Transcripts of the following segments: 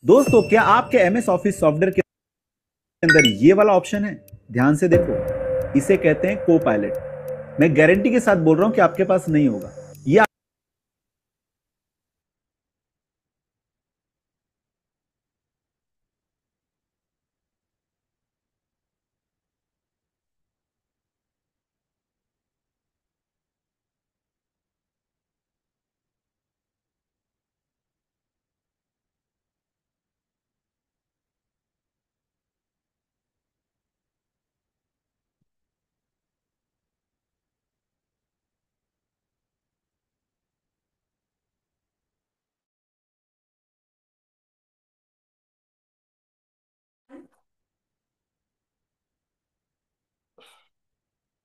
दोस्तों, क्या आपके एमएस ऑफिस सॉफ्टवेयर के अंदर ये वाला ऑप्शन है? ध्यान से देखो, इसे कहते हैं को पायलट। मैं गारंटी के साथ बोल रहा हूं कि आपके पास नहीं होगा। ये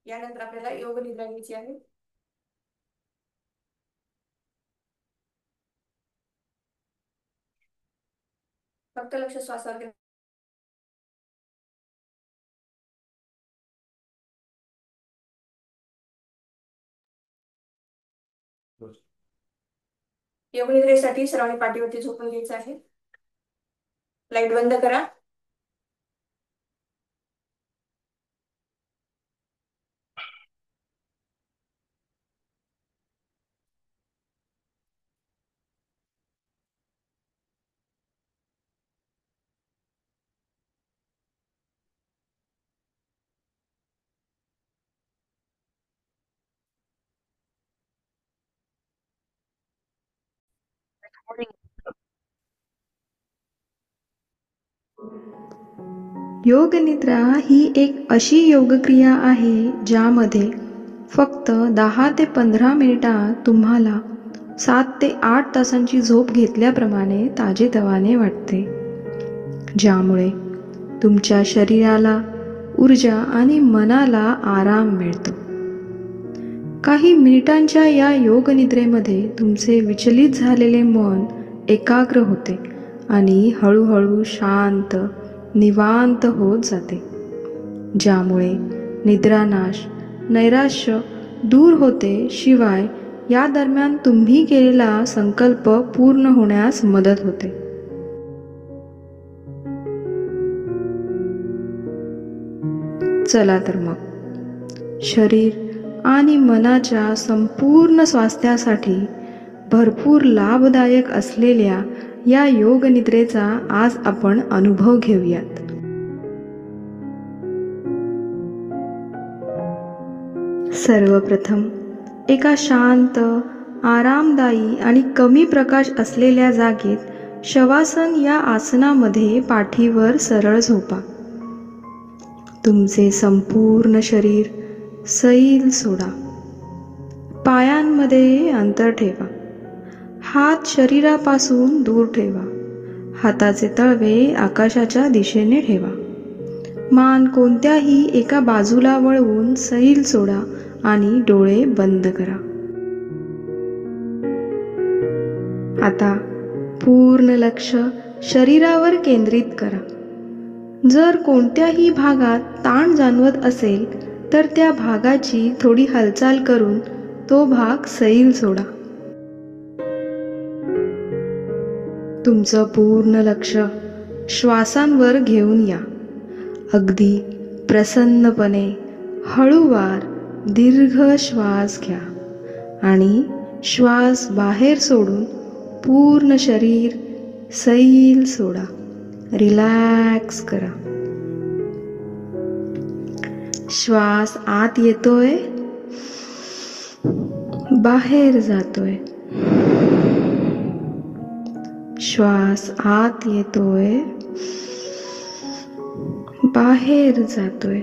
यानंतर आपल्याला योग निद्रा घ्यायची आहे. फक्त लक्ष श्वासावर केंद्रित. योग निद्रेसाठी सर्वांनी पाठीवरती झोपून घ्यायचं आहे. लाईट बंद करा. योग निद्रा ही एक अशी योगक्रिया आहे ज्यामध्ये फक्त 10 ते 15 मिनिटात तुम्हाला 7 ते 8 तासांची झोप घेतल्याप्रमाणे ताजेतवाने वाटते, ज्यामुळे तुमच्या शरीराला ऊर्जा आणि मनाला आराम मिळतो. काही मिनिटांच्या या योगनिद्रेमध्ये तुमचे विचलित झालेले मन एकाग्र होते आणि हळूहळू शांत निवांत होत जाते, ज्यामुळे निद्रानाश नैराश्य दूर होते. शिवाय या दरम्यान तुम्ही केलेला संकल्प पूर्ण होण्यास मदत होते. चला तर मग शरीर आणि मनाच्या संपूर्ण स्वास्थ्यासाठी भरपूर लाभदायक असलेल्या या योग निद्रेचा आज आपण अनुभव घेऊयात. सर्वप्रथम एका शांत, आरामदायी आणि कमी प्रकाश असलेल्या जागेत शवासन या आसनामध्ये पाठीवर सरळ झोपा. तुमचे संपूर्ण शरीर सैल सोडा. पायांमध्ये अंतर ठेवा. हात शरीरापासून दूर ठेवा. हाताचे तळवे आकाशाच्या दिशेने ठेवा. मान कोणत्याही एका बाजूला वळवून सैल सोडा आणि डोळे बंद करा. आता पूर्ण लक्ष शरीरावर केंद्रित करा. जर कोणत्याही भागात ताण जाणवत असेल तर त्या भागाची थोडी हालचाल करून तो भाग सैल सोडा. तुमचं पूर्ण लक्ष श्वासांवर घेऊन या. अगदी प्रसन्नपणे हळूवार दीर्घ श्वास घ्या आणि श्वास बाहेर सोडून पूर्ण शरीर सैल सोडा. रिलॅक्स करा. श्वास आत येतोय, बाहेर जातोय. श्वास आत येतोय, बाहेर जातोय.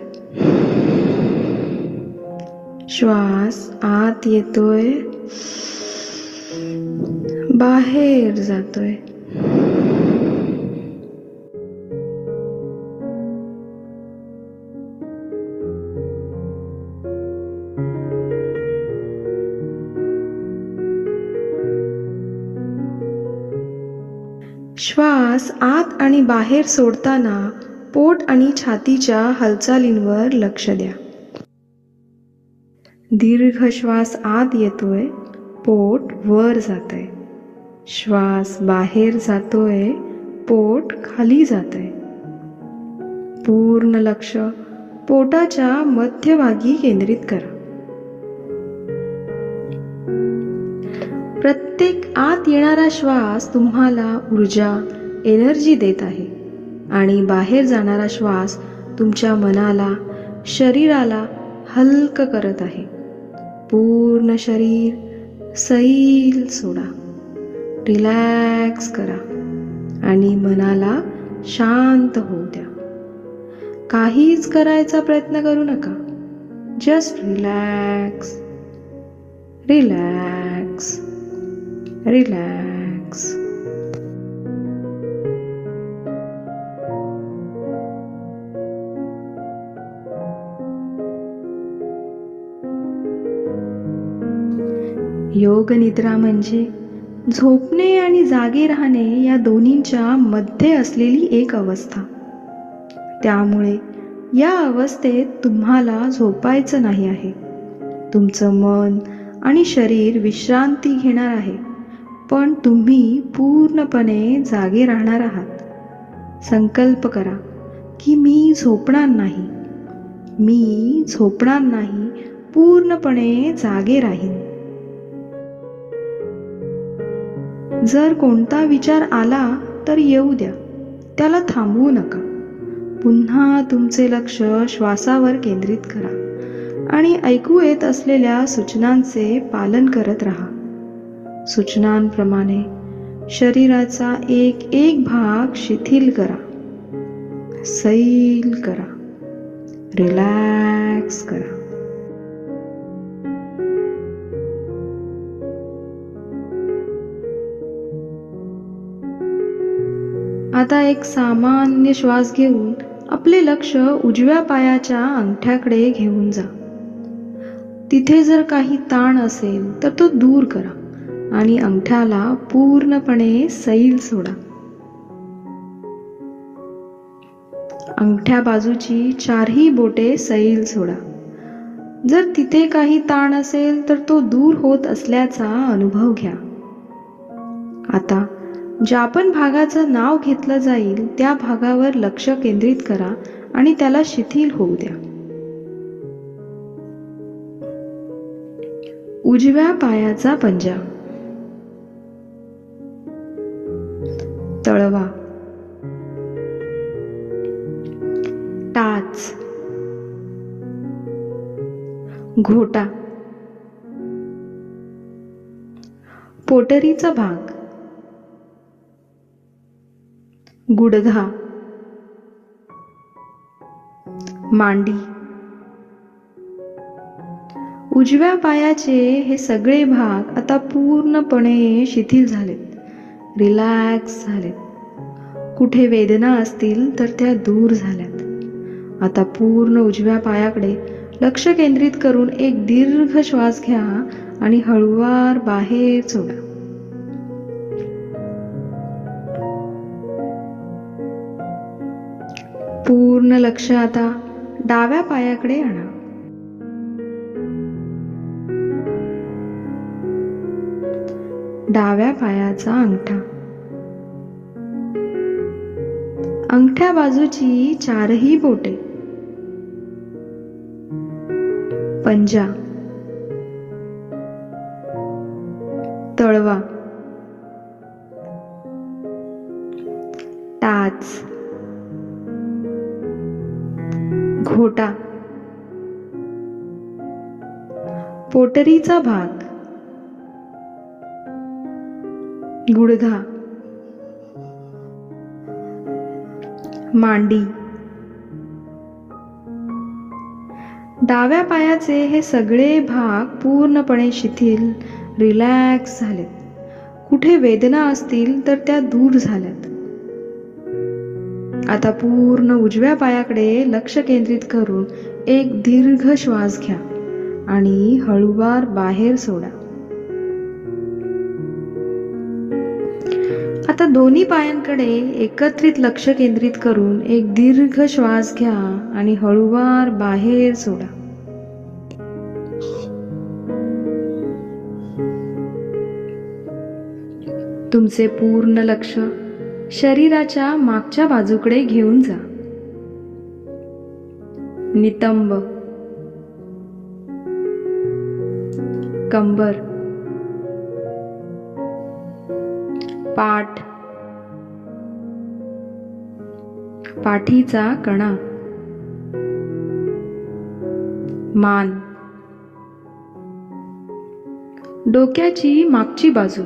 श्वास आत येतोय, बाहेर जातोय. श्वास आत आणि बाहेर सोडताना पोट आणि छातीच्या हालचालींवर लक्ष द्या. दीर्घ श्वास आत येतोय, पोट वर जातंय. श्वास बाहेर जातोय, पोट खाली जातंय. पूर्ण लक्ष पोटाच्या मध्यभागी केंद्रित करा. प्रत्येक आत येणारा श्वास तुम्हाला ऊर्जा, एनर्जी देत आहे आणि बाहेर जाणारा श्वास तुमच्या मनाला, शरीराला हलकं करत आहे. पूर्ण शरीर सैल सोडा, रिलॅक्स करा आणि मनाला शांत होऊ द्या. काहीच करायचा प्रयत्न करू नका. Just relax, relax, relax. योग निद्रा म्हणजे झोपणे आणि जागे राहणे या दोन्हींच्या मध्ये असलेली एक अवस्था. त्यामुळे या अवस्थेत तुम्हाला झोपायचं नाही आहे. तुमचं मन आणि शरीर विश्रांती घेणार आहे, पण तुम्ही पूर्णपणे जागे राहणार आहात. संकल्प करा की मी झोपणार नाही, मी झोपणार नाही, पूर्णपणे जागे राहीन. जर कोणता विचार आला तर येऊ द्या, त्याला थांबवू नका. पुन्हा तुमचे लक्ष श्वासावर केंद्रित करा आणि ऐकू येत असलेल्या सूचनांचे पालन करत राहा. सूचनांप्रमाणे शरीराचा एक एक भाग शिथिल करा, सैल करा, रिलॅक्स करा. आता एक सामान्य श्वास घेऊन आपले लक्ष उजव्या पायाच्या अंगठ्याकडे घेऊन जा. तिथे जर काही ताण असेल तर तो दूर करा आणि अंगठ्याला पूर्णपणे सैल सोडा. अंगठ्या बाजूची चारही बोटे सैल सोडा. जर तिथे काही ताण असेल तर तो दूर होत असल्याचा अनुभव घ्या. आता ज्या पण भागाचं नाव घेतलं जाईल त्या भागावर लक्ष केंद्रित करा आणि त्याला शिथिल होऊ द्या. उजव्या पायाचा पंजा, तळवा, टाच, घोटा, पोटरीचा भाग, गुडघा, मांडी. उजव्या पायाचे हे सगळे भाग आता पूर्णपणे शिथिल झालेत, रिलॅक्स झालेत. कुठे वेदना असतील तर त्या दूर झाल्यात. आता पूर्ण उजव्या पायाकडे लक्ष केंद्रित करून एक दीर्घ श्वास घ्या आणि हळूवार बाहेर सोडा. पूर्ण लक्ष आता डाव्या पायाकडे आणा. डाव्या पायाचा अंगठा, अंगठ्या बाजूची चारही बोटे, पंजा, तळवा, टाच, घोटा, पोटरीचा भाग, गुडघा, मांडी. डाव्या पायाचे हे सगळे भाग पूर्णपणे शिथिल, रिलॅक्स झालेत. कुठे वेदना असतील तर त्या दूर झाल्यात. आता पूर्ण उजव्या पायाकडे लक्ष केंद्रित करून एक दीर्घ श्वास घ्या आणि हळूवार बाहेर सोडा. आता दोन्ही पायांकडे एकत्रित लक्ष केंद्रित करून एक दीर्घ श्वास घ्या आणि हळूवार बाहेर सोडा. तुमचे पूर्ण लक्ष शरीराच्या मागच्या बाजूकडे घेऊन जा. नितंब, कंबर, पाठ, पाठीचा कणा, मान, डोक्याची मागची बाजू,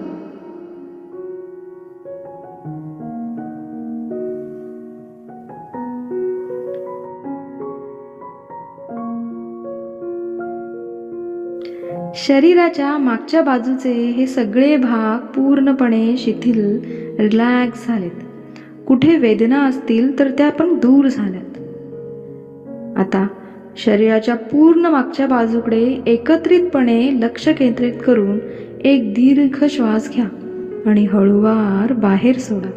शरीराच्या मागच्या बाजूचे हे सगळे भाग पूर्णपणे शिथिल, रिलॅक्स झालेत. कुठे वेदना असतील तर त्या पण दूर झाल्यात. आता शरीराच्या पूर्ण मागच्या बाजूकडे एकत्रितपणे लक्ष केंद्रित करून एक दीर्घ श्वास घ्या आणि हळूवार बाहेर सोडा.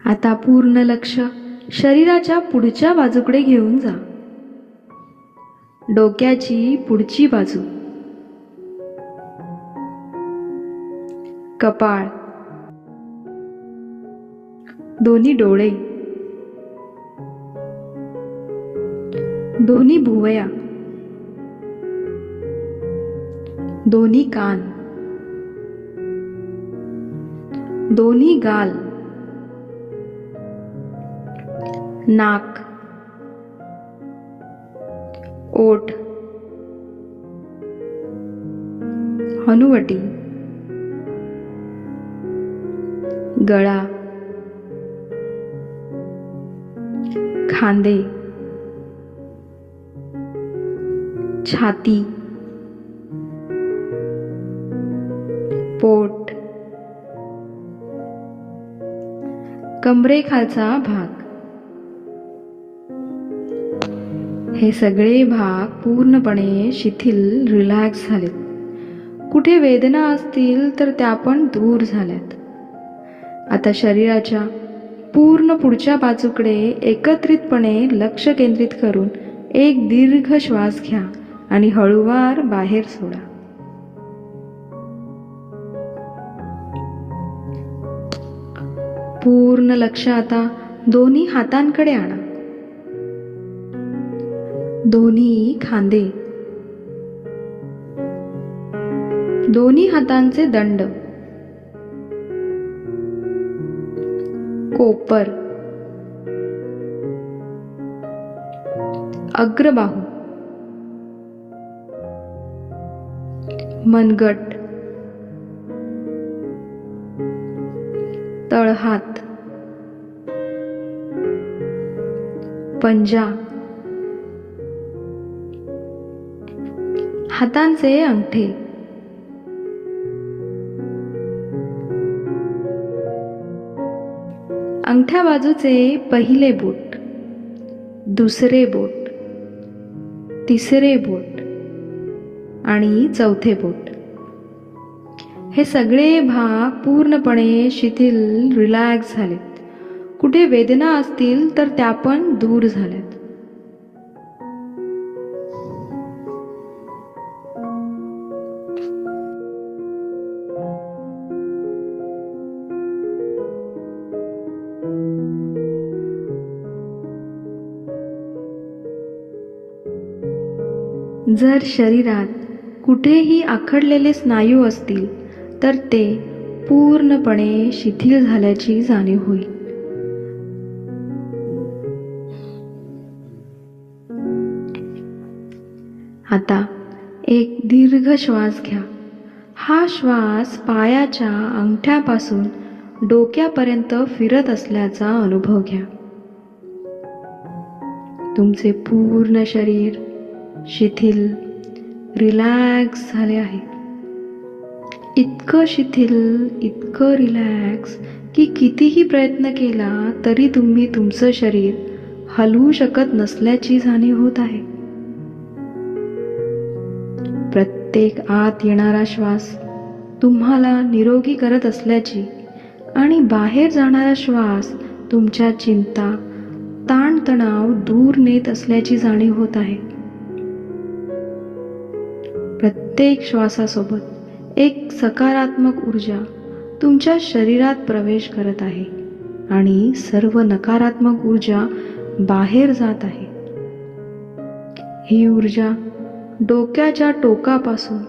आता पूर्ण लक्ष शरीराच्या पुढच्या बाजूकडे घेऊन जा. डोक्याची पुढची बाजू, कपाळ, दोन्ही डोळे, दोन्ही भुवया, दोन्ही कान, दोन्ही गाल, नाक, ओठ, हनुवटी, गळा, खांदे, छाती, पोट, कमरेखालचा भाग. हे सगळे भाग पूर्णपणे शिथिल, रिलॅक्स झालेत. कुठे वेदना असतील तर त्या पण दूर झाल्यात. आता शरीराच्या पूर्ण पुढच्या बाजूकडे एकत्रितपणे लक्ष केंद्रित करून एक दीर्घ श्वास घ्या आणि हळूवार बाहेर सोडा. पूर्ण लक्ष आता दोन्ही हातांकडे आणा. दोन्ही खांदे, दोन्ही हातांचे दंड, कोपर, अग्रबाहू, मनगट, तळहात, पंजा, हातांचे अंगठे, अंगठ्या बाजूचे पहिले बोट, दुसरे बोट, तिसरे बोट आणि चौथे बोट. हे सगळे भाग पूर्णपणे शिथिल, रिलॅक्स झालेत. कुठे वेदना असतील तर त्या पण दूर झाल्यात. जर शरीरात कुठेही आखडलेले स्नायू असतील तर ते पूर्णपणे शिथिल झाल्याची जाणीव होईल. आता एक दीर्घ श्वास घ्या. हा श्वास पायाच्या अंगठ्यापासून डोक्यापर्यंत फिरत असल्याचा अनुभव घ्या. तुमचे पूर्ण शरीर शिथिल, रिलॅक्स झाले आहे. इतकं शिथिल, इतकं रिलॅक्स की कितीही प्रयत्न केला तरी तुम्ही तुमचं शरीर हलवू शकत नसल्याची जाणीव होत आहे. प्रत्येक आत येणारा श्वास तुम्हाला निरोगी करत असल्याची आणि बाहेर जाणारा श्वास तुमच्या चिंता, ताणतणाव दूर नेत असल्याची जाणीव होत आहे. प्रत्येक श्वासासोबत एक सकारात्मक ऊर्जा तुमच्या शरीरात प्रवेश करत आहे आणि सर्व नकारात्मक ऊर्जा बाहेर जात आहे. ही ऊर्जा डोक्याच्या टोकापासून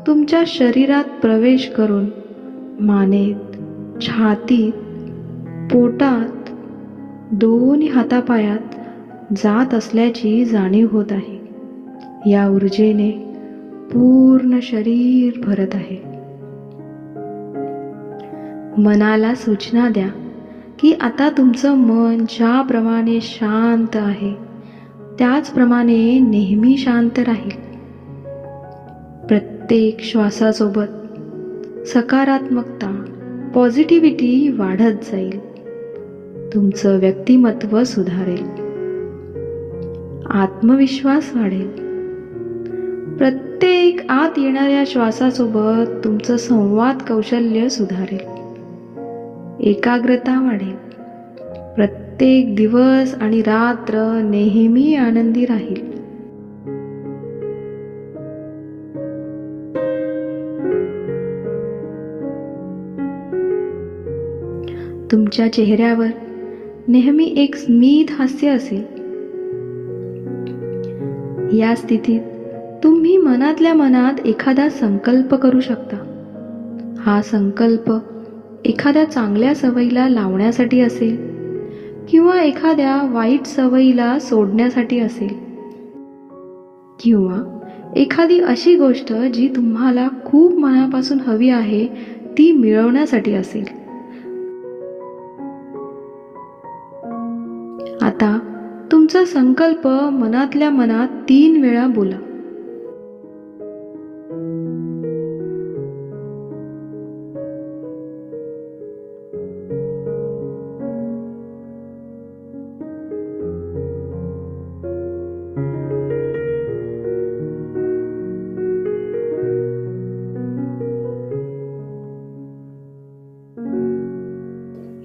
तुमच्या शरीरात प्रवेश करून मानेत, छातीत, पोटात, दोन्ही हातापायात जात असल्याची जाणीव होत आहे. या ऊर्जेने पूर्ण शरीर भरत आहे. मनाला सूचना द्या की आता तुमचं मन ज्याप्रमाणे शांत आहे त्याचप्रमाणे नेहमी शांत राहील. प्रत्येक श्वासासोबत सकारात्मकता, पॉझिटिव्हिटी वाढत जाईल. तुमचं व्यक्तिमत्व सुधारेल, आत्मविश्वास वाढेल. प्रत्येक आत येणाऱ्या श्वासासोबत तुमचं संवाद कौशल्य सुधारेल, एकाग्रता वाढेल. प्रत्येक दिवस आणि रात्र नेहमी आनंदी राहील. तुमच्या चेहऱ्यावर नेहमी एक स्मित हास्य असेल. या स्थितीत तुम्ही मनातल्या मनात एखादा संकल्प करू शकता. हा संकल्प एखाद्या चांगल्या सवयीला लावण्यासाठी असेल किंवा एखाद्या वाईट सवयीला सोडण्यासाठी असेल किंवा एखादी अशी गोष्ट जी तुम्हाला खूप मनापासून हवी आहे ती मिळवण्यासाठी असेल. आता तुमचा संकल्प मनातल्या मनात 3 वेळा बोला.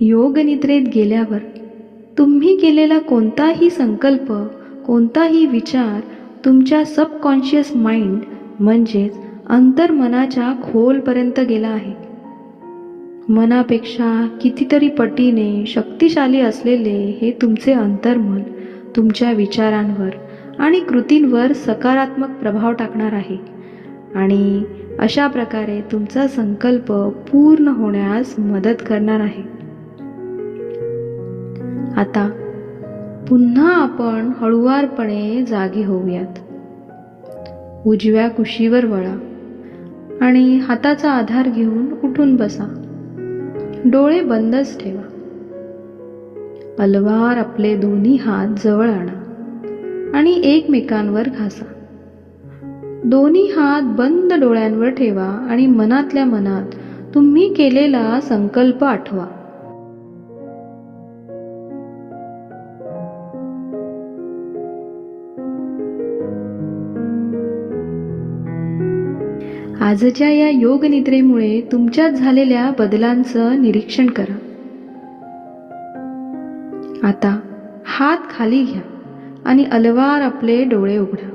योग निद्रेत गेल्यावर तुम्ही केलेला कोणताही संकल्प, कोणताही विचार तुमच्या सबकॉन्शियस माइंड म्हणजेच अंतर्मनाच्या खोलपर्यंत गेला आहे. मनापेक्षा कितीतरी पटीने शक्तिशाली असलेले हे तुमचे अंतर्मन तुमच्या विचारांवर आणि कृतींवर सकारात्मक प्रभाव टाकणार आहे आणि अशा प्रकारे तुमचा संकल्प पूर्ण होण्यास मदत करणार आहे. आता पुन्हा आपण हळुवारपणे जागी होऊयात. उजव्या कुशीवर वळा आणि हाताचा आधार घेऊन उठून बसा. डोळे बंदच ठेवा. अलवार आपले दोन्ही हात जवळ आणा आणि एकमेकांवर घासा. दोन्ही हात बंद डोळ्यांवर ठेवा आणि मनातल्या मनात तुम्ही केलेला संकल्प आठवा. आजच्या या योग निद्रेमुळे तुमच्यात झालेल्या बदलांचं निरीक्षण करा. आता हात खाली घ्या आणि अलवार आपले डोळे उघडा.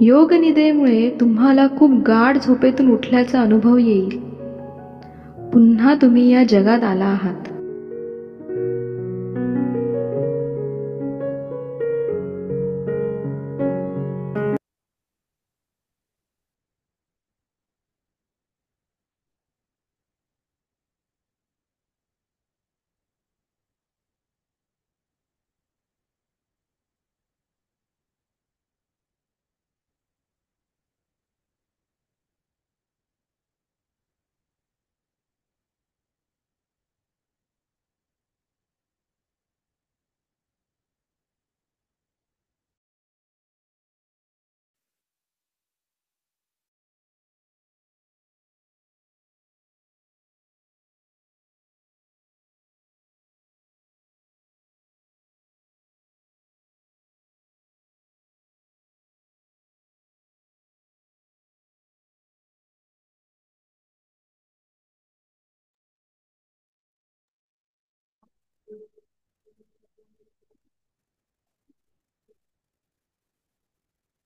योग निद्रेमुळे तुम्हाला खूप गाढ झोपेतून उठल्याचा अनुभव येईल. पुन्हा तुम्ही या जगात आला आहात.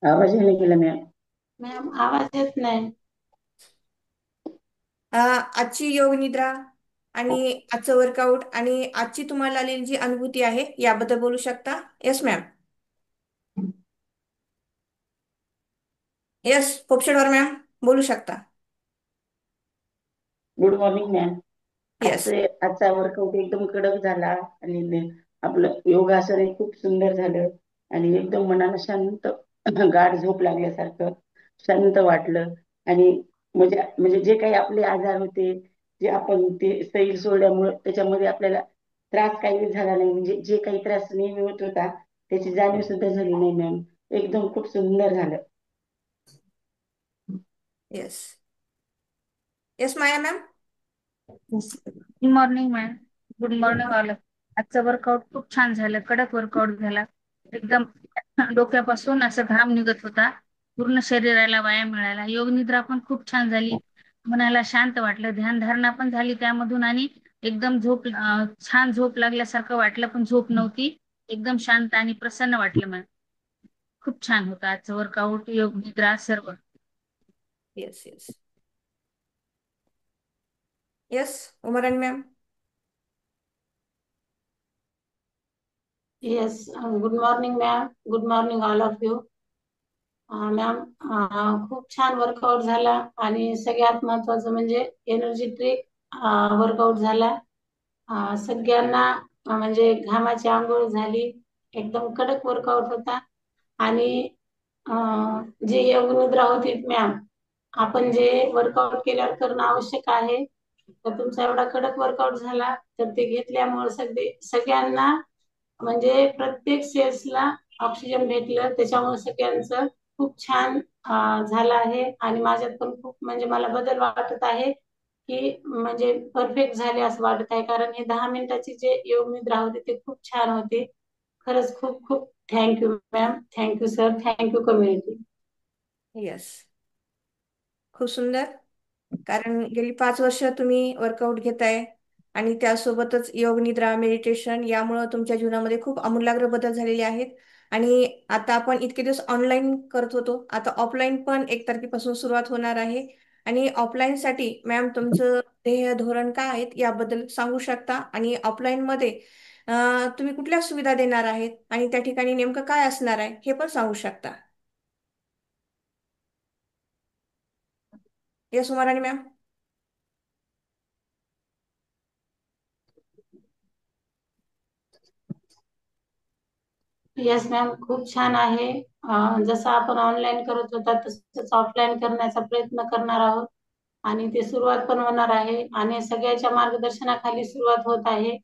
आवाज नाही गेला मॅम. मॅम आवाज येत नाही. आजची योग निद्रा आणि आजचं वर्कआउट आणि आजची तुम्हाला आलेली जी अनुभूती आहे याबद्दल बोलू शकता? Yes ma'am. येस पोपशेडवर मॅम बोलू शकता. Good morning ma'am. येस. आजचा वर्कआउट एकदम कडक झाला आणि आपलं योगासन हे खूप सुंदर झालं आणि एकदम मनाला शांत गाढ झोप लागल्यासारखं शांत वाटलं. आणि म्हणजे म्हणजे जे काही आपले आजार होते, जे आपण ते सैल सोडल्यामुळे त्याच्यामध्ये आपल्याला त्रास काही झाला नाही. म्हणजे जे काही त्रास नेहमी होत होता त्याची जाणीव सुद्धा झाली नाही मॅम. एकदम खूप सुंदर झालं. Yes. Yes Maya ma'am. Good morning ma'am. Good morning all. आजचं वर्कआउट खूप छान झालं, कडक वर्कआउट झाला. एकदम डोक्यापासून असं घाम निघत होता, पूर्ण शरीराला व्यायाम मिळाला. योग निद्रा पण खूप छान झाली, मनाला शांत वाटलं, ध्यानधारणा पण झाली त्यामधून आणि एकदम छान झोप लागल्यासारखं वाटलं, पण झोप नव्हती. एकदम शांत आणि प्रसन्न वाटलं मॅम. खूप छान होतं आजचं वर्कआउट, योग निद्रा सर्व. Yes yes. Yes Umrani ma'am. Yes. Good morning ma'am. Good morning all of you. Ma'am खूप छान वर्कआउट झाला आणि सगळ्यात महत्वाचं म्हणजे एनर्जेटिक वर्कआउट झाला. सगळ्यांना म्हणजे घामाची आंघोळ झाली. एकदम कडक वर्कआउट होता. आणि जी योग निद्रा होती मॅम, आपण जे वर्कआउट केल्यावर करणं आवश्यक आहे, तर तुमचा एवढा कडक वर्कआउट झाला तर ते घेतल्यामुळे सगळ्यांना म्हणजे प्रत्येक सेल्सला ऑक्सिजन भेटलं. त्याच्यामुळे सगळ्यांचं खूप छान झालं आहे. आणि माझ्यात पण खूप म्हणजे मला बदल वाटत आहे की म्हणजे परफेक्ट झाले असं वाटत आहे. कारण हे 10 मिनिटाची जे योग निद्रा होती ते खूप छान होती. खरंच खूप खूप thank you ma'am. Thank you sir. Thank you community. Yes. खूप सुंदर. कारण गेली 5 वर्ष तुम्ही वर्कआउट घेताय आणि त्यासोबतच योग निद्रा मेडिटेशन यामुळं तुमच्या जीवनामध्ये खूप आमूलाग्र बदल झालेले आहेत. आणि आता आपण इतके दिवस ऑनलाईन करत होतो, आता ऑफलाईन पण 1 तारखेपासून सुरुवात होणार आहे. आणि ऑफलाईन साठी मॅम तुमचं ध्येय धोरण काय आहेत याबद्दल सांगू शकता? आणि ऑफलाईन मध्ये तुम्ही कुठल्या सुविधा देणार आहेत आणि त्या ठिकाणी नेमकं काय असणार आहे हे पण सांगू शकता? Yes Umarani ma'am. Yes ma'am. खूप छान आहे. जसं आपण ऑनलाईन करत होता तसंच ऑफलाईन करण्याचा प्रयत्न करणार आहोत. आणि ते सुरुवात पण होणार आहे आणि सगळ्याच्या मार्गदर्शनाखाली सुरुवात होत आहे.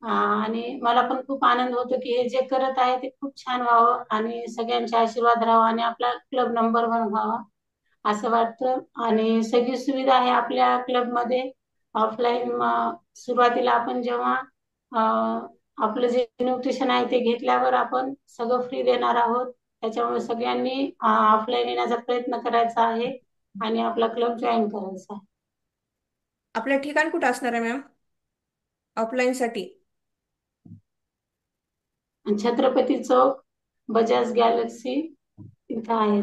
आणि मला पण खूप आनंद होतो की हे जे करत आहे ते खूप छान व्हावं आणि सगळ्यांचे आशीर्वाद राहावा आणि आपला क्लब नंबर 1 व्हावा असं वाटतं. आणि सगळी सुविधा आहे आपल्या क्लबमध्ये. ऑफलाईन सुरुवातीला आपण जेव्हा आपलं जे न्यूट्रिशन आहे ते घेतल्यावर आपण सगळं फ्री देणार आहोत. त्याच्यामुळे सगळ्यांनी ऑफलाईन येण्याचा प्रयत्न करायचा आहे आणि आपला क्लब जॉईन करायचा आहे. आपलं ठिकाण कुठं असणार आहे मॅम ऑफलाईन साठी? छत्रपती चौक, बजाज गॅलेक्सी इथं आहे.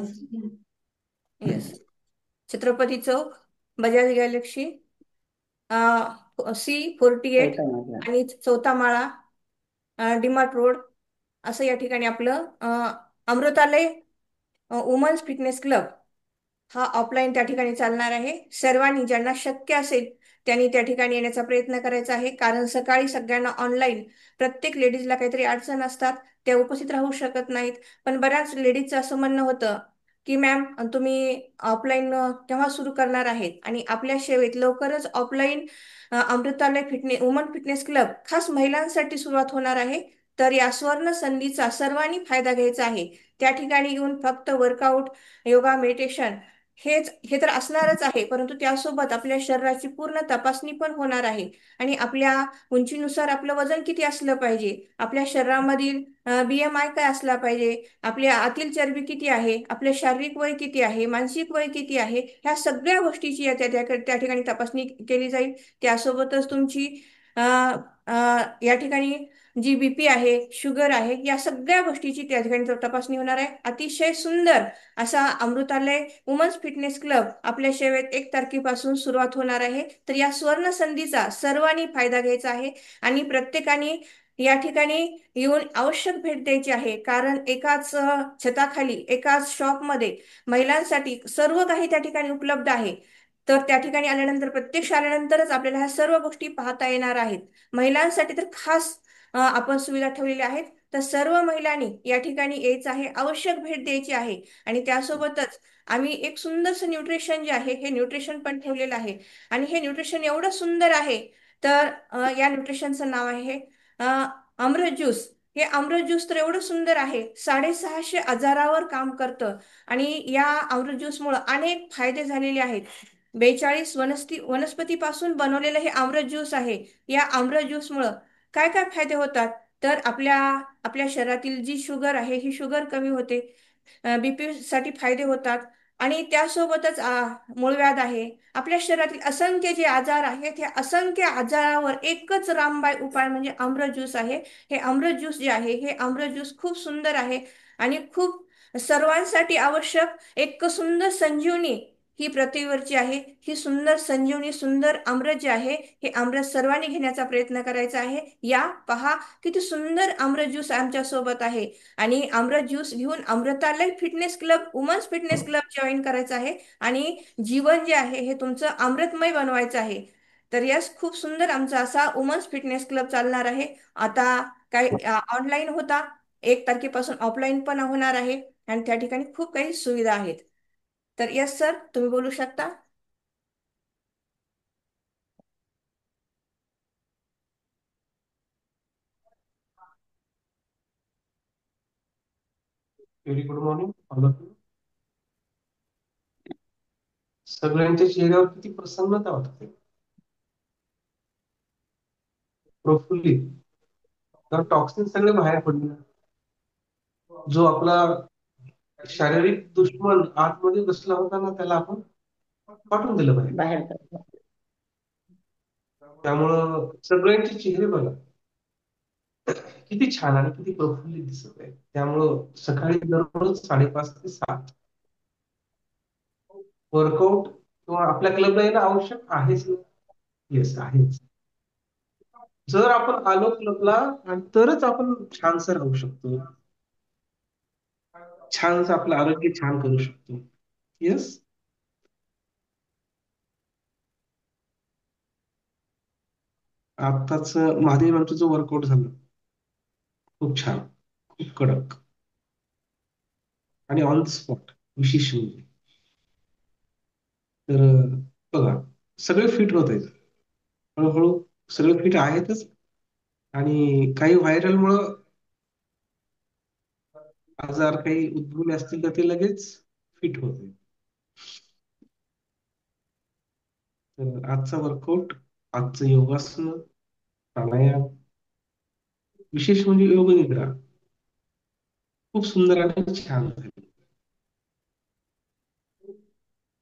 येस. छत्रपती चौक, बजाज गॅलेक्सी, C48 आणि 4था माळा, डीमार्ट रोड, असं या ठिकाणी आपलं अमृतालय वुमन्स फिटनेस क्लब हा ऑफलाईन त्या ठिकाणी चालणार आहे. सर्वांनी ज्यांना शक्य असेल त्यांनी त्या ठिकाणी येण्याचा प्रयत्न करायचा आहे. कारण सकाळी सगळ्यांना ऑनलाईन प्रत्येक लेडीजला काहीतरी अडचण असतात, त्या उपस्थित राहू शकत नाहीत. पण बऱ्याच लेडीजचं असं म्हणणं होतं की मॅम तुम्ही ऑफलाईन केव्हा सुरू करणार आहेत? आणि आपल्या सेवेत लवकरच ऑफलाईन अमृतालय वुमन फिटनेस क्लब खास महिलांसाठी सुरुवात होणार आहे. तर या सुवर्ण संधीचा सर्वांनी फायदा घ्यायचा आहे. त्या ठिकाणी येऊन फक्त वर्कआउट, योगा, मेडिटेशन हे तर असणारच आहे, परंतु त्यासोबत आपल्या शरीराची पूर्ण तपासणी पण होणार आहे. आणि आपल्या उंचीनुसार आपलं वजन किती असलं पाहिजे, आपल्या शरीरामधील BMI काय असला पाहिजे, आपल्या आतील चरबी किती आहे, आपले शारीरिक वय किती आहे, मानसिक वय किती आहे, ह्या सगळ्या गोष्टीची त्या ठिकाणी तपासणी केली जाईल. त्यासोबतच तुमची अ, या ठिकाणी जी बीपी आहे, शुगर आहे, या सगळ्या गोष्टीची त्या ठिकाणी तपासणी होणार आहे. अतिशय सुंदर असा अमृतालय वुमन्स फिटनेस क्लब आपल्या सेवेत 1 तारखेपासून सुरुवात होणार आहे. तर या स्वर्ण संधीचा सर्वांनी फायदा घ्यायचा आहे आणि प्रत्येकाने या ठिकाणी येऊन आवश्यक भेट द्यायची आहे. कारण एकाच छताखाली, एकाच शॉपमध्ये महिलांसाठी सर्व काही त्या ठिकाणी उपलब्ध आहे. तर त्या ठिकाणी आल्यानंतर, प्रत्यक्ष आल्यानंतरच आपल्याला ह्या सर्व गोष्टी पाहता येणार आहेत. महिलांसाठी तर खास आपण सुविधा ठेवलेल्या आहेत. तर सर्व महिलांनी या ठिकाणी यायचं आहे, आवश्यक भेट द्यायची आहे. आणि त्यासोबतच आम्ही एक सुंदरसं न्यूट्रिशन जे आहे, हे न्यूट्रिशन पण ठेवलेलं आहे. आणि हे न्यूट्रिशन एवढं सुंदर आहे, तर या न्यूट्रिशनचं नाव आहे अ, अमृत ज्यूस. हे अमृत ज्यूस तर एवढं सुंदर आहे, 650 आजारावर काम करतं. आणि या अमृत ज्यूसमुळे अनेक फायदे झालेले आहेत. 42 वनस्पतीपासून बनवलेलं हे अमृत ज्यूस आहे. या अमृत ज्यूसमुळं काय काय फायदे होतात, तर आपल्या आपल्या शरीरातील जी शुगर आहे, ही शुगर कमी होते. बीपी साठी फायदे होतात. आणि त्यासोबतच मूळव्याध आहे. आपल्या शरीरातील असंख्य जे आजार आहेत, हे असंख्य आजारावर एकच रामबाण उपाय म्हणजे अमृत ज्यूस आहे. हे अमृत ज्यूस जे आहे, हे अमृत ज्यूस खूप सुंदर आहे. आणि खूप सर्वांसाठी आवश्यक एक सुंदर संजीवनी ही पृथ्वीवरची आहे. ही सुंदर संजीवनी, सुंदर अमृत जे आहे, हे अमृत सर्वांनी घेण्याचा प्रयत्न करायचा आहे. या पहा, किती सुंदर अमृत ज्यूस आमच्या सोबत आहे. आणि अमृत ज्यूस घेऊन Amritalay fitness club, women's fitness club join करायचं आहे. आणि जीवन जे आहे, हे तुमचं अमृतमय बनवायचं आहे. तर यस, खूप सुंदर आमचा असा वुमन्स फिटनेस क्लब चालणार आहे. आता काय ऑनलाईन होता, 1 तारखेपासून ऑफलाईन पण होणार आहे. आणि त्या ठिकाणी खूप काही सुविधा आहेत. तर यस सर, तुम्ही बोलू शकता. Very good morning all of you. सगळ्यांच्या चेहऱ्यावर किती प्रसन्नता वाटते, प्रफुल्लित. तर टॉक्सिन सगळे बाहेर पडले. जो आपला शारीरिक दुश्मन आतमध्ये बसला होता ना, त्याला आपण पाठवून दिलं बाहेर. त्यामुळं सगळ्यांचे चेहरे बघा किती छान आणि किती प्रफुल्लित दिसत आहे. त्यामुळं सकाळी दररोज 5:30 ते 7 वर्कआउट किंवा आपल्या क्लबला येणं आवश्यक आहेच. येस आहेच. जर आपण आलो क्लबला आणि तरच आपण छानसं राहू शकतो, छानसं आपलं आरोग्य छान करू शकतो. येस. आताच महादेव मॅमचं जो वर्कआउट झालं, खूप छान, खूप कडक आणि ऑन द स्पॉट, विशेष म्हणजे. तर बघा, सगळे फिट होत आहेत हळूहळू, सगळे फिट आहेतच. आणि काही व्हायरलमुळं आजार काही उद्भवले असतील तर ते लगेच फिट होते. तर आजचा वर्कआउट, आजचं योगासन, प्राणायाम, विशेष म्हणजे योग निद्रा खूप सुंदर आणि छान झाली.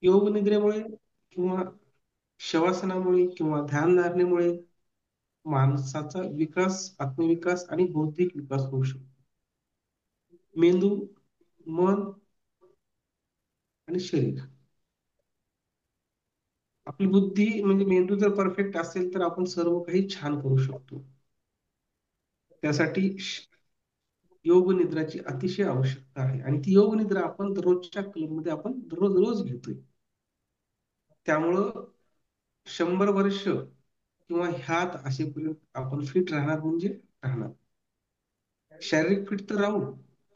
योग निद्रेमुळे किंवा शवासनामुळे किंवा ध्यान धारणेमुळे माणसाचा विकास, आत्मविकास आणि बौद्धिक विकास होऊ शकतो. मेंदू, मन आणि शरीर, आपली बुद्धी म्हणजे मेंदू जर परफेक्ट असेल तर आपण सर्व काही छान करू शकतो. त्यासाठी योग निद्राची अतिशय आवश्यकता आहे. आणि ती योग निद्रा आपण दररोजच्या क्लबमध्ये आपण दररोज रोज घेतोय. त्यामुळं 100 वर्ष किंवा ह्यात असेपर्यंत आपण फिट राहणार म्हणजे राहणार. शारीरिक फिट तर राहू,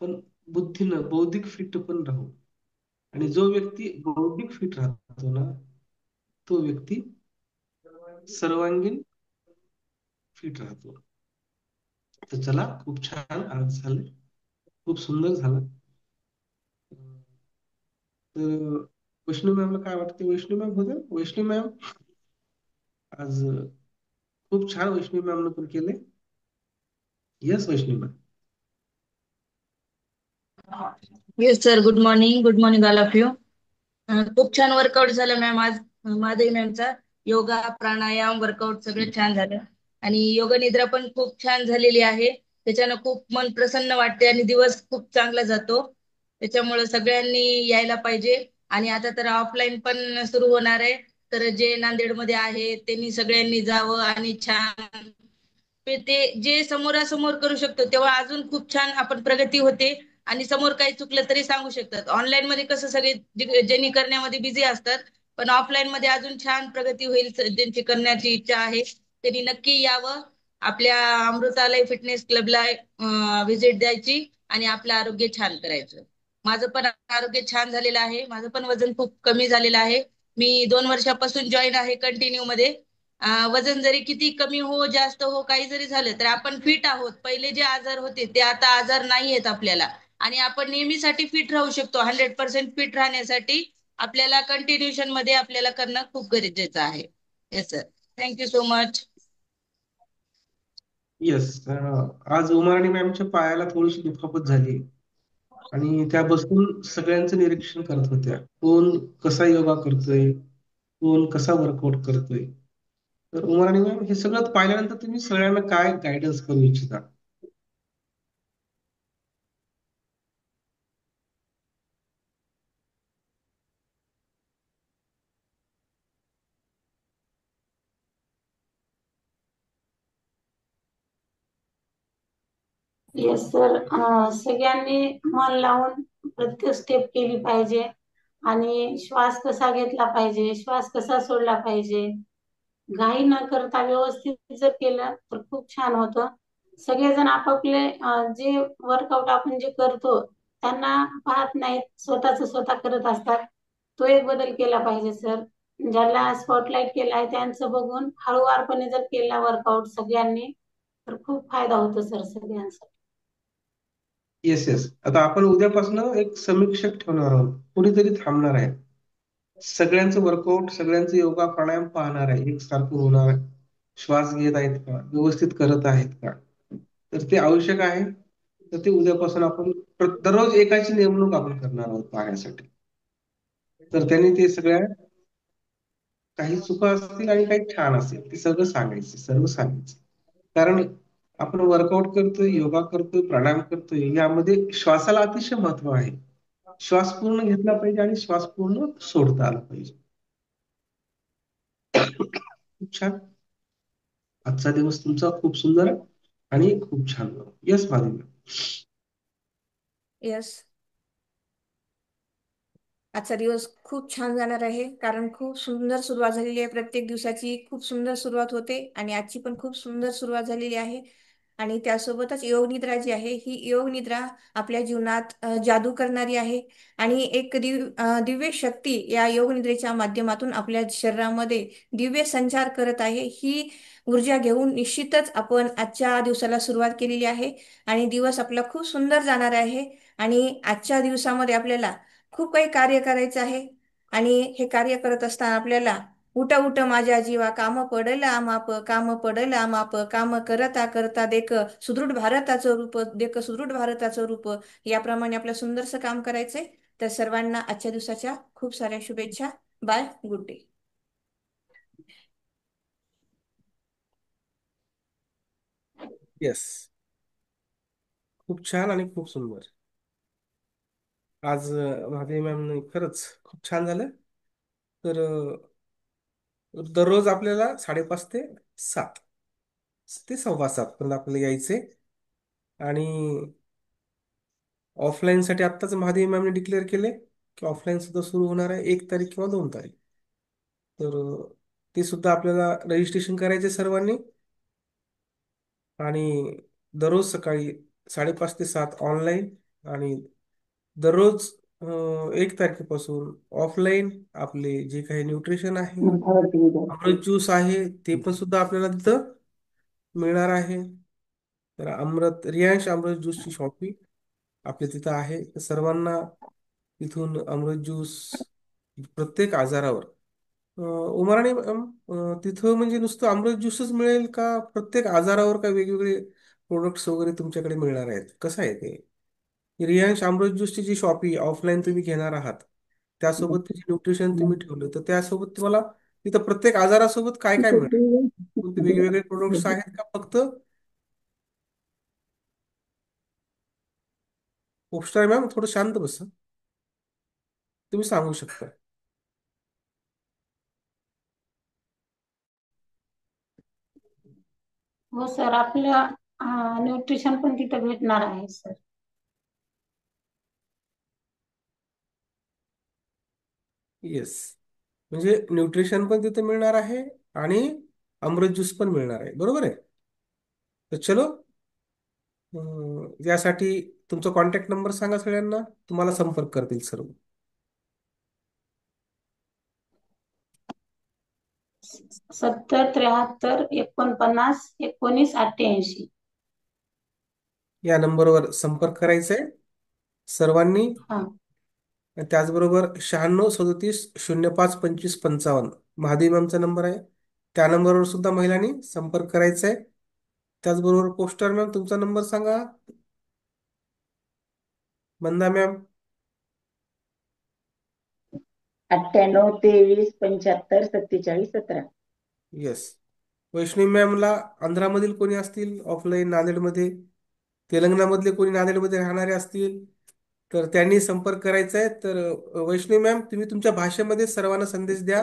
पण बुद्धीनं बौद्धिक फिट पण राहू. आणि जो व्यक्ती बौद्धिक फिट राहतो ना, तो व्यक्ती सर्वांगीण फिट राहतो. तर चला, खूप छान आज झालं, खूप सुंदर झालं. तर वैष्णव मॅमला काय वाटते? वैष्णव मॅम होत्या, वैष्णव मॅम आज खूप छान वैष्णव मॅमनं पण केले. Yes Vaishnav ma'am. Yes sir, good morning all of you. खूप छान वर्कआउट झालं मॅम आज. माधवी मॅमचा योगा प्राणायाम वर्कआउट सगळं छान झालं. आणि योग निद्रा पण खूप छान झालेली आहे. त्याच्यानं खूप मन प्रसन्न वाटते आणि दिवस खूप चांगला जातो. त्याच्यामुळे सगळ्यांनी यायला पाहिजे. आणि आता तर ऑफलाईन पण सुरू होणार आहे. तर जे नांदेडमध्ये आहे त्यांनी सगळ्यांनी जावं आणि छान ते जे समोरासमोर करू शकतो तेव्हा अजून खूप छान आपण प्रगती होते. आणि समोर काही चुकलं तरी सांगू शकतात. ऑनलाईन मध्ये कसं सगळे ज्यांनी करण्यामध्ये बिझी असतात, पण ऑफलाईन मध्ये अजून छान प्रगती होईल. ज्यांची करण्याची इच्छा आहे त्यांनी नक्की यावं. आपल्या अमृतालय फिटनेस क्लबला व्हिजिट द्यायची आणि आपलं आरोग्य छान करायचं. माझं पण आरोग्य छान झालेलं आहे. माझं पण वजन खूप कमी झालेलं आहे. मी 2 वर्षापासून जॉईन आहे कंटिन्यू मध्ये. वजन जरी किती कमी हो जास्त हो काही जरी झालं तर आपण फिट आहोत. पहिले जे आजार होते ते आता आजार नाही आहेत आपल्याला. आणि आपण नेहमीसाठी फिट राहू शकतो. 100% फिट राहण्यासाठी आपल्याला कंटिन्युशन मध्ये आपल्याला करणं खूप गरजेचं आहे. Yes sir. Thank you so much. Yes. आज उमाराणी मॅमच्या पायाला थोडीशी दुखापत झाली आणि त्या बसून सगळ्यांचं निरीक्षण करत होत्या. कोण कसा योगा करतोय, कोण कसा वर्कआउट करतोय. तर उमाराणी मॅम, हे सगळं पाहिल्यानंतर तुम्ही सगळ्यांना काय गायडन्स करू इच्छिता? Yes sir. सगळ्यांनी मन लावून प्रत्येक स्टेप केली पाहिजे. आणि श्वास कसा घेतला पाहिजे, श्वास कसा सोडला पाहिजे, घाई न करता व्यवस्थित जर केलं तर खूप छान होतं. सगळेजण आपापले जे वर्कआउट आपण जे करतो त्यांना पाहत नाहीत, स्वतःच स्वतः करत असतात. तो एक बदल केला पाहिजे सर. ज्याला स्पॉटलाइट केला आहे त्यांचं बघून हळूवारपणे जर केला वर्कआउट सगळ्यांनी तर खूप फायदा होतो सर सगळ्यांचा. Yes yes. आता आपण उद्यापासून एक समीक्षक ठेवणार आहोत, कुणीतरी थांबणार आहे, सगळ्यांचं वर्कआउट, सगळ्यांचं योगा प्राणायाम पाहणार आहे, एकसारखं होणार आहे, श्वास घेत आहेत का, व्यवस्थित करत आहेत का. तर ते आवश्यक आहे. तर ते उद्यापासून आपण दररोज एकाची नेमणूक आपण करणार आहोत पाहण्यासाठी. तर त्यांनी ते सगळ्या काही चुका असतील आणि काही छान असेल ते सगळं सांगायचं, सर्व सांगायचं. कारण आपण वर्कआउट करतोय, योगा करतोय, प्राणायाम करतोय, यामध्ये श्वासाला अतिशय महत्व आहे. श्वास पूर्ण घेतला पाहिजे आणि श्वास पूर्ण सोडता आला पाहिजे. खूप छान. आजचा दिवस तुमचा खूप सुंदर आहे आणि खूप छान. येस माधवी. यस, आजचा दिवस खूप छान जाणार आहे कारण खूप सुंदर सुरुवात झालेली आहे. प्रत्येक दिवसाची खूप सुंदर सुरुवात होते आणि आजची पण खूप सुंदर सुरुवात झालेली आहे. आणि त्यासोबतच योग निद्रा जी आहे ही योग निद्रा आपल्या जीवनात जादू करणारी आहे. आणि एक दिव्य शक्ती या योग निद्रेच्या माध्यमातून आपल्या शरीरामध्ये दिव्य संचार करत आहे. ही ऊर्जा घेऊन निश्चितच आपण आजच्या दिवसाला सुरुवात केलेली आहे आणि दिवस आपला खूप सुंदर जाणार आहे. आणि आजच्या दिवसामध्ये आपल्याला खूप काही कार्य करायचं आहे. आणि हे कार्य करत असताना आपल्याला उठ उठ माझ्या जीवा काम पडल आमाप, काम पडल आमाप, काम करता करता देख सुदृढ भारताचं रूप, देख सुदृढ भारताचं रूप, याप्रमाणे आपलं सुंदरसं काम करायचंय. तर सर्वांना आजच्या दिवसाच्या खूप साऱ्या शुभेच्छा. Bye, good day. येस. खूप छान आणि खूप सुंदर. आज महादेवी मॅमने खरंच खूप छान झालं. तर दररोज आपल्याला 5:30 ते 7, ते 7:15 पर्यंत आपल्याला यायचे. आणि ऑफलाईन साठी आत्ताच महादेवी मॅमने डिक्लेअर केले की ऑफलाईन सुद्धा सुरू होणार आहे 1 तारीख किंवा 2 तारीख. तर ते सुद्धा आपल्याला रजिस्ट्रेशन करायचे सर्वांनी. आणि दररोज सकाळी 5:30 ते 7 ऑनलाईन. आणि दररोज 1 तारखेपासून ऑफलाईन आपले जे काही न्यूट्रिशन आहे, अमृत ज्यूस आहे, ते पण सुद्धा आपल्याला तिथं मिळणार आहे. तर रियांश अमृत ज्यूसची शॉपी आपल्या तिथं आहे. तर सर्वांना तिथून अमृत ज्यूस प्रत्येक आजारावर. उमराणी मॅम, तिथं म्हणजे नुसतं अमृत ज्यूसच मिळेल का प्रत्येक आजारावर का वेगवेगळे प्रोडक्ट्स वगैरे तुमच्याकडे मिळणार आहेत? कसं आहे ते? रियांश अमृत ज्यूसची जी शॉपी ऑफलाईन तुम्ही घेणार आहात, त्यासोबत त्याचे न्यूट्रिशन तुम्ही ठेवलं, तर त्यासोबत तुम्हाला तिथं प्रत्येक आजारासोबत काय काय मिळेल? कोणते वेगवेगळे प्रोडक्ट्स आहेत का फक्त? उपस्टार मॅम थोडं शांत बस, तुम्ही सांगू शकता. हो सर, आपलं न्यूट्रिशन पण तिथं भेटणार आहे सर. येस, म्हणजे न्यूट्रिशन पण तिथे मिळणार आहे आणि अमृत ज्यूस पण मिळणार आहे, बरोबर आहे. तर चलो, यासाठी तुमचा कॉन्टॅक्ट नंबर सांगा सगळ्यांना, तुम्हाला संपर्क करतील सर्व. 70 73 49 19 88. या नंबरवर संपर्क करायचा आहे सर्वांनी. हा. त्याचबरोबर 96 37 05 25 55 महादेव मॅमचा नंबर आहे, त्या नंबरवर सुद्धा महिलांनी संपर्क करायचा आहे. त्याचबरोबर पोस्टर मॅम तुमचा नंबर सांगा, मंदा मॅम. 98 23 75 47 17. येस. वैष्णवी मॅमला आंध्रामधील कोणी असतील ऑफलाईन नांदेडमध्ये, तेलंगणामधले कोणी नांदेडमध्ये राहणारे असतील तर त्यांनी संपर्क करायचा है. तर वैष्णवी मैम, तुम्ही तुमच्या भाषेमध्ये सर्वांना संदेश द्या.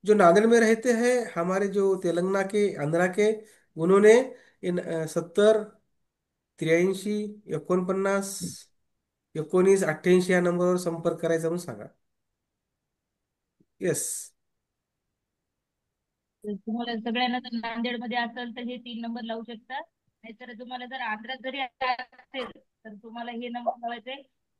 जो नांदेड़ में रहते हैं हमारे जो तेलंगाना के आंध्रा के, उन्होंने इन 70 83 49 19 88 या नंबरवर संपर्क करायचा म्हणून सांगा. येस. तुम्हाला सगळ्यांना जर नांदेडमध्ये असेल तर हे 3 नंबर लावू शकता. नाहीतर तुम्हाला जर आंध्रात जरी असेल तर तुम्हाला हे नंबर लावायचे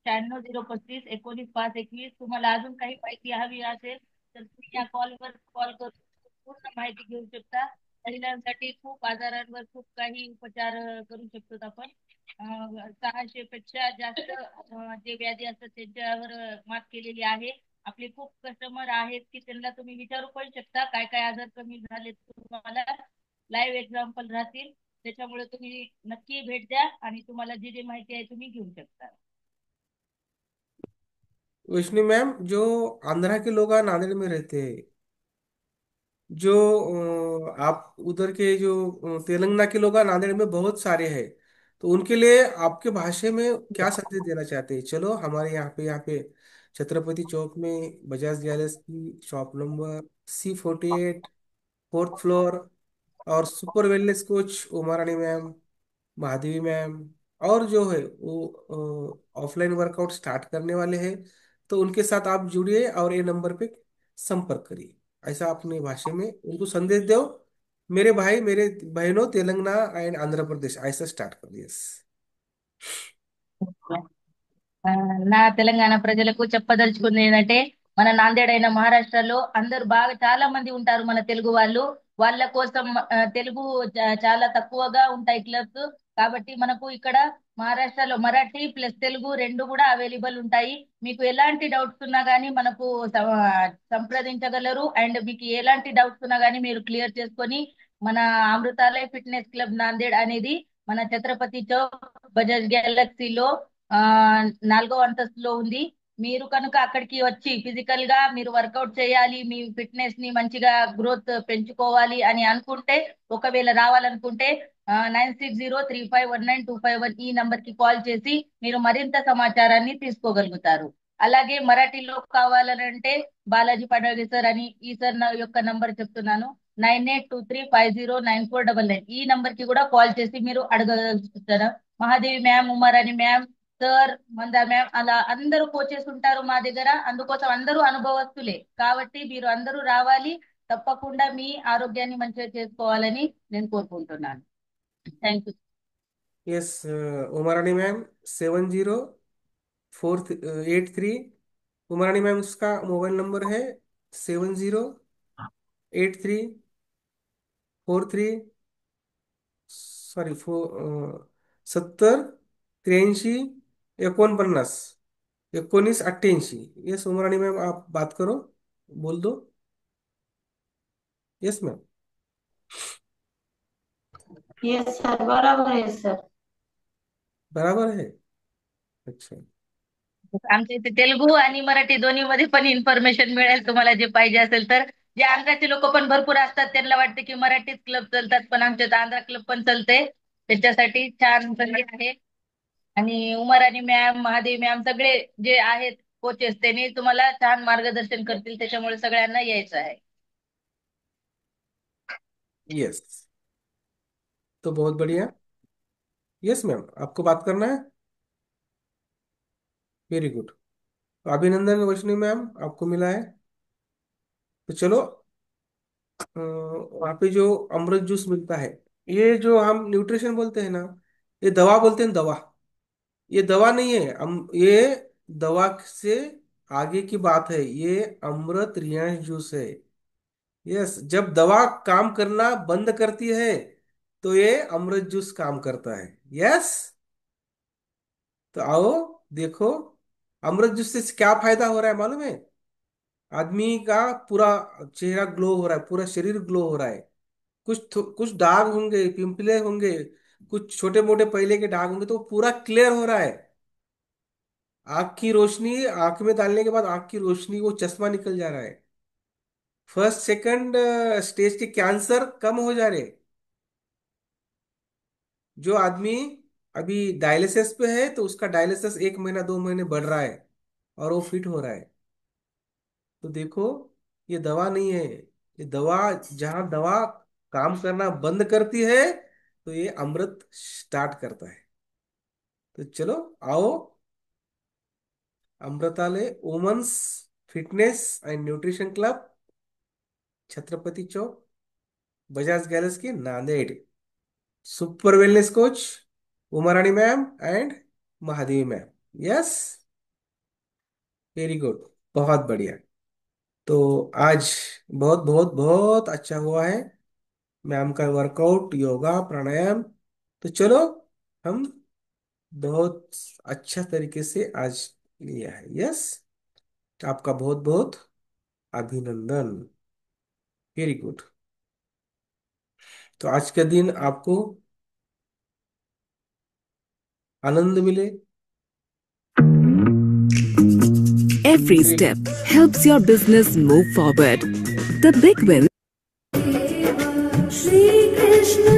96 0 35 19 5 21. तुम्हाला अजून काही माहिती हवी असेल तर तुम्ही या कॉलवर कॉल करून पूर्ण माहिती घेऊ शकता. महिलांसाठी खूप आजारांवर खूप काही उपचार करू शकतो आपण. 600 पेक्षा जास्त जे व्याधी असतात त्यांच्यावर मात केलेली आहे. आपले खूप कस्टमर आहेत की त्यांना तुम्ही विचारू पण शकता काय काय आजार कमी झाले, तुम्हाला लाईव्ह एक्झाम्पल राहतील. त्याच्यामुळे तुम्ही नक्की भेट द्या आणि तुम्हाला जी जी माहिती आहे तुम्ही घेऊ शकता. वैष्णवी मैम, जो आंध्रा के लोग नांदेड़ में रहते हैं, जो आप उधर के जो तेलंगाना के लोग नांदेड़ में बहुत सारे हैं, तो उनके लिए आपके भाषा में क्या संदेश देना चाहते हैं? चलो, हमारे यहाँ पे छत्रपति चौक में बजाज ज्वेलर्स की shop number C48, 4th floor, और सुपर वेलनेस कोच उमा रानी मैम, महादेवी मैम, और जो है वो ऑफलाइन वर्कआउट स्टार्ट करने वाले हैं, तो उनके साथ आप जुड़िए और ये नंबर पे संपर्क करिए। ऐसा अपनी भाषा में उनको संदेश दो, मेरे भाई मेरे बहनों तेलंगाना एंड आंध्र प्रदेश, ऐसा स्टार्ट करिए। నా తెలంగాణ ప్రజలకు చెప్పదలుచుకుంది ఏంటంటే మన నాందేడైన మహారాష్ట్రలో అందరూ బాగా చాలా మంది ఉంటారు మన తెలుగు వాళ్ళు. వాళ్ళ కోసం తెలుగు చాలా తక్కువగా ఉంటాయి క్లబ్స్. కాబట్టి మనకు ఇక్కడ మహారాష్ట్రలో మరాఠీ ప్లస్ తెలుగు రెండు కూడా అవైలబుల్ ఉంటాయి. మీకు ఎలాంటి డౌట్స్ ఉన్నా గానీ మనకు సంప్రదించగలరు. అండ్ మీకు ఎలాంటి డౌట్స్ ఉన్నా గానీ మీరు క్లియర్ చేసుకొని మన అమృతాలయ ఫిట్నెస్ క్లబ్ నాందేడ్ అనేది మన ఛత్రపతి చౌక్ బజాజ్ గెలాక్సీలో 4వ అంతస్తులో ఉంది. మీరు కనుక అక్కడికి వచ్చి ఫిజికల్ గా మీరు వర్కౌట్ చేయాలి, మీ ఫిట్నెస్ ని మంచిగా గ్రోత్ పెంచుకోవాలి అని అనుకుంటే, ఒకవేళ రావాలనుకుంటే 9603519251 ఈ నంబర్ కి కాల్ చేసి మీరు మరింత సమాచారాన్ని తీసుకోగలుగుతారు. అలాగే మరాఠీలో కావాలనంటే బాలాజీ పడవగి సార్ అని ఈ సార్ యొక్క నంబర్ చెప్తున్నాను, 9823509499. ఈ నంబర్ కి కూడా కాల్ చేసి మీరు అడగలుగుతారు. మహాదేవి మ్యామ్, ఉమారాణి మ్యామ్, సార్, మందా మ్యామ్, అలా అందరూ కోచెస్ ఉంటారు మా దగ్గర. అందుకోసం అందరూ అనుభవస్తులే కాబట్టి మీరు అందరూ రావాలి. తప్పకుండా మీ ఆరోగ్యాన్ని మంచిగా చేసుకోవాలని నేను కోరుకుంటున్నాను. Thank you. Yes, Umarani ma'am 704383, Umarani ma'am उसका मोबाइल नंबर है 708343, सॉरी 70 83 49 19 88। यस उमरानी मैम, आप बात करो, बोल दो। Yes ma'am. येस सर, बरोबर आहे सर. बराबर है। अच्छा, आमच्या इथे तेलुगू आणि मराठी दोन्ही मध्ये पण इन्फॉर्मेशन मिळेल तुम्हाला जे पाहिजे असेल तर. जे आंध्राचे लोक पण भरपूर असतात त्यांना वाटते की मराठीच क्लब चालतात, पण आमच्यात आंध्रा क्लब पण चालते. त्याच्यासाठी छान संधी आहे. आणि उमराणी मॅम, महादेवी मॅम सगळे जे आहेत कोचेस त्यांनी तुम्हाला छान मार्गदर्शन करतील, त्याच्यामुळे सगळ्यांना यायचं आहे. यस, तो बहुत बढ़िया. यस मैम, आपको बात करना है. Very good. अभिनंदन वैष्णवी मैम, आपको मिला है. तो चलो, वहाँ पे जो अमृत जूस मिलता है, ये जो हम न्यूट्रिशन बोलते हैं ना, ये दवा बोलते हैं, दवा. ये दवा नहीं है, ये दवा से आगे की बात है. ये अमृत रियांश जूस है. यस, जब दवा काम करना बंद करती है तो ये अमृत जूस काम करता है. यस, तो आओ देखो, अमृत जूस से क्या फायदा हो रहा है मालूम है? आदमी का पूरा चेहरा ग्लो हो रहा है, पूरा शरीर ग्लो हो रहा है. कुछ दाग होंगे, पिंपले होंगे, कुछ छोटे मोटे पहले के दाग होंगे, तो वो पूरा क्लियर हो रहा है. आंख की रोशनी, आंख में डालने के बाद आंख की रोशनी, वो चश्मा निकल जा रहा है. फर्स्ट सेकंड स्टेज के कैंसर कम हो जा रहे. जो आदमी अभी डायलिसिस पे है तो उसका डायलिसिस 1 महीना 2 महीने बढ़ रहा है और वो फिट हो रहा है. तो देखो, ये दवा नहीं है. ये दवा, जहां दवा काम करना बंद करती है तो ये अमृत स्टार्ट करता है. तो चलो आओ, Amritalay women's fitness and nutrition club, Chhatrapati Chowk, Bajaj गैलेक्स की Nanded. Super wellness coach Umarani ma'am and Mahadevi ma'am. Yes, very good, बहुत बढ़िया. तो आज बहुत बहुत बहुत अच्छा हुआ है मैम का वर्कआउट, योगा, प्राणायाम. तो चलो, हम बहुत अच्छा तरीके से आज लिया है. यस, आपका बहुत बहुत अभिनंदन. Very good. तो आज के दिन आपको आनंद मिले. Every step helps your business move forward. The big win. Shri Krishna